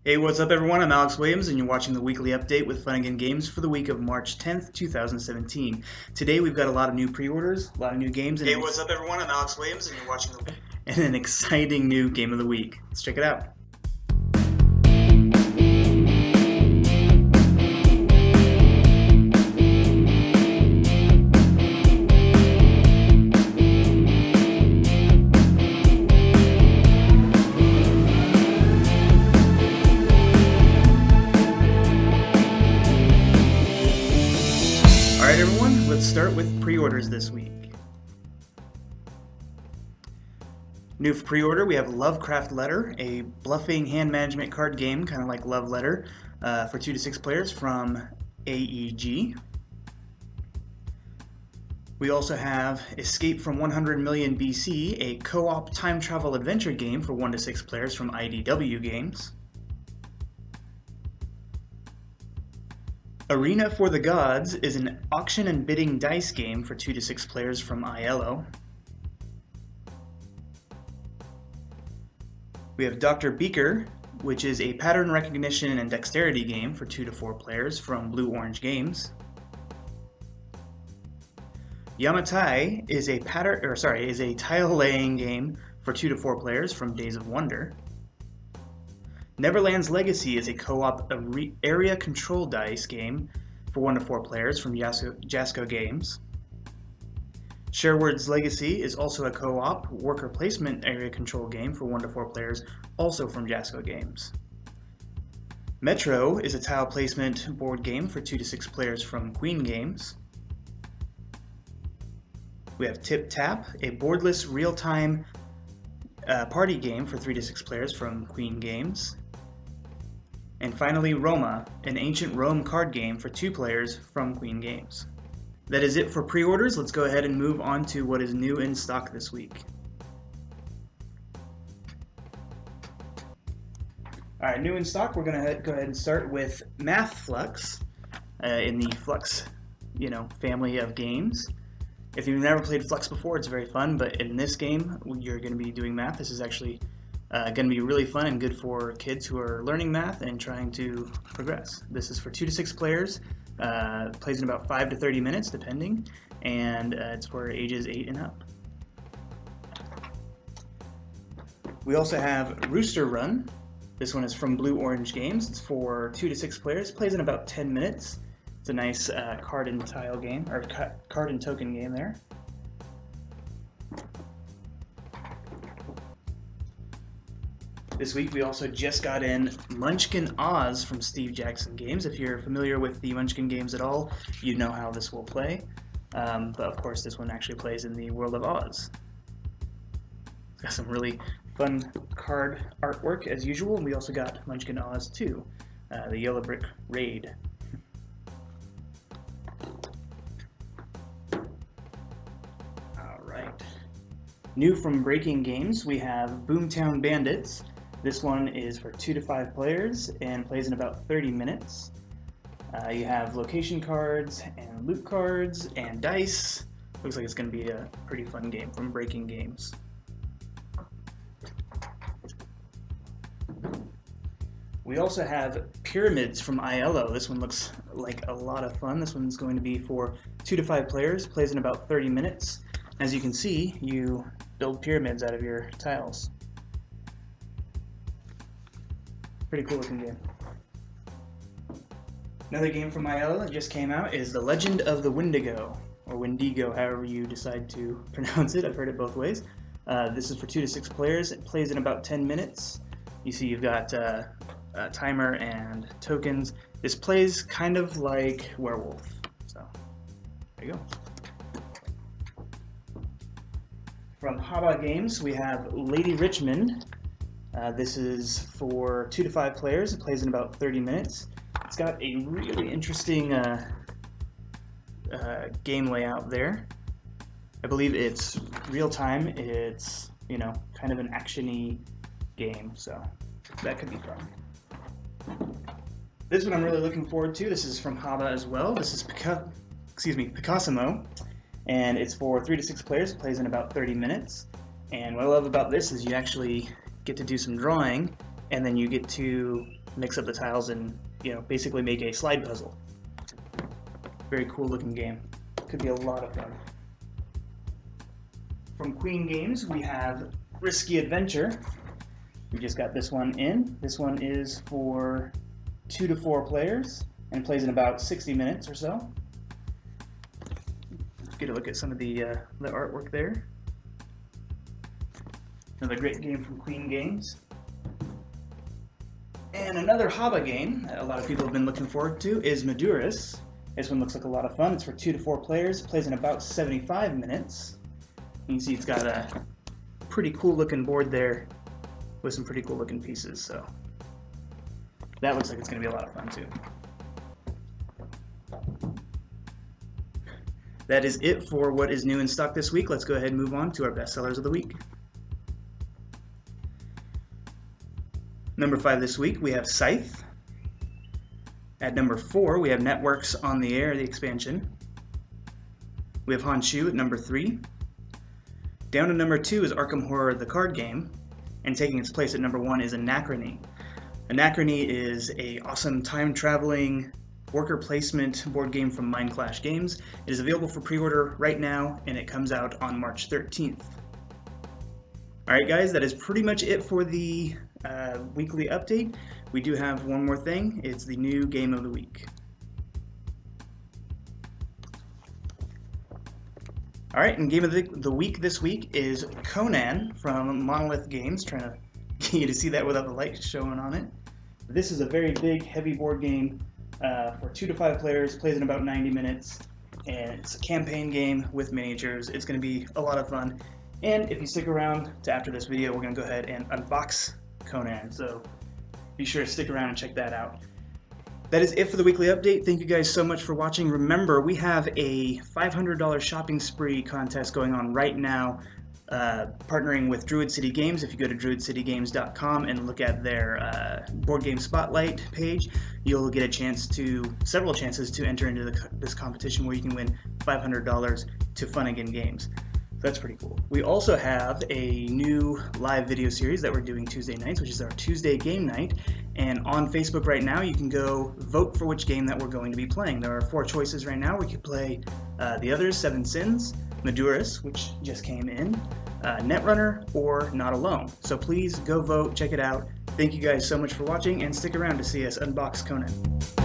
Hey, what's up everyone? I'm Alex Williams and you're watching the weekly update with Funagain Games for the week of March 10th, 2017. Today we've got a lot of new pre-orders, a lot of new games, and Hey, what's up everyone? I'm Alex Williams and you're watching the and an exciting new game of the week. Let's check it out. Alright everyone, let's start with pre-orders this week. New for pre-order, we have Lovecraft Letter, a bluffing hand management card game, kind of like Love Letter, for 2 to 6 players from AEG. We also have Escape from 100 Million BC, a co-op time travel adventure game for 1 to 6 players from IDW Games. Arena for the Gods is an auction and bidding dice game for 2 to 6 players from ILO. We have Dr. Beaker, which is a pattern recognition and dexterity game for 2 to 4 players from Blue Orange Games. Yamatai is a tile laying game for 2 to 4 players from Days of Wonder. Neverland's Legacy is a co-op area control dice game for 1 to 4 players from Jasco Games. Sherwood's Legacy is also a co-op worker placement area control game for 1 to 4 players, also from Jasco Games. Metro is a tile placement board game for 2 to 6 players from Queen Games. We have Tip Tap, a boardless real-time party game for 3 to 6 players from Queen Games. And finally, Roma, an ancient Rome card game for 2 players from Queen Games. That is it for pre-orders. Let's go ahead and move on to what is new in stock this week. Alright, new in stock, we're going to go ahead and start with Math Flux in the Flux, family of games. If you've never played Flux before, it's very fun, but in this game, you're going to be doing math. This is actually going to be really fun and good for kids who are learning math and trying to progress. This is for 2 to 6 players, plays in about 5 to 30 minutes depending, and it's for ages 8 and up. We also have Rooster Run. This one is from Blue Orange Games. It's for 2 to 6 players, plays in about 10 minutes. It's a nice card and tile game, or card and token game there. This week we also just got in Munchkin Oz from Steve Jackson Games. If you're familiar with the Munchkin games at all, you know how this will play. But of course this one actually plays in the world of Oz. It's got some really fun card artwork as usual. We also got Munchkin Oz 2, the Yellow Brick Raid. Alright. New from Breaking Games, we have Boomtown Bandits. This one is for 2 to 5 players and plays in about 30 minutes. You have location cards and loot cards and dice. Looks like it's going to be a pretty fun game from Breaking Games. We also have Pyramids from ILO. This one looks like a lot of fun. This one's going to be for 2 to 5 players, plays in about 30 minutes. As you can see, you build pyramids out of your tiles. Pretty cool looking game. Another game from ILO that just came out is The Legend of the Wendigo, or Wendigo, however you decide to pronounce it. I've heard it both ways. This is for 2 to 6 players. It plays in about 10 minutes. You see you've got a timer and tokens. This plays kind of like Werewolf. So, there you go. From Haba Games, we have Lady Richmond. This is for 2 to 5 players. It plays in about 30 minutes. It's got a really interesting game layout there. I believe it's real time. It's, kind of an action-y game, so that could be fun. This one I'm really looking forward to. This is from Haba as well. This is Picassimo, and it's for 3 to 6 players. It plays in about 30 minutes. And what I love about this is you actually get to do some drawing and then you get to mix up the tiles and basically make a slide puzzle. Very cool looking game. Could be a lot of fun. From Queen Games, we have Risky Adventure. We just got this one in. This one is for 2 to 4 players and plays in about 60 minutes or so. Let's get a look at some of the artwork there. Another great game from Queen Games. And another Haba game that a lot of people have been looking forward to is Maduris. This one looks like a lot of fun. It's for 2 to 4 players. Plays in about 75 minutes. You can see it's got a pretty cool looking board there with some pretty cool looking pieces. So that looks like it's going to be a lot of fun too. That is it for what is new in stock this week. Let's go ahead and move on to our bestsellers of the week. Number 5 this week, we have Scythe. At number 4, we have Networks on the Air, the expansion. We have Honshu at number 3. Down to number 2 is Arkham Horror, the card game. And taking its place at number 1 is Anachrony. Anachrony is an awesome time-traveling worker placement board game from Mind Clash Games. It is available for pre-order right now, and it comes out on March 13th. Alright guys, that is pretty much it for the weekly update. We do have one more thing. It's the new game of the week. Alright, and game of the week this week is Conan from Monolith Games. Trying to get you to see that without the light showing on it. This is a very big, heavy board game for 2 to 5 players. Plays in about 90 minutes. And it's a campaign game with miniatures. It's going to be a lot of fun. And if you stick around to after this video, we're going to go ahead and unbox Conan. So be sure to stick around and check that out. That is it for the weekly update. Thank you guys so much for watching. Remember, we have a $500 shopping spree contest going on right now, partnering with Druid City Games. If you go to druidcitygames.com and look at their board game spotlight page, you'll get several chances to enter into this competition where you can win $500 to Funagain Games. That's pretty cool. We also have a new live video series that we're doing Tuesday nights, which is our Tuesday game night. And on Facebook right now, you can go vote for which game that we're going to be playing. There are 4 choices right now. We could play the others, 7 Sins, Maduris, which just came in, Netrunner, or Not Alone. So please go vote, check it out. Thank you guys so much for watching, and stick around to see us unbox Conan.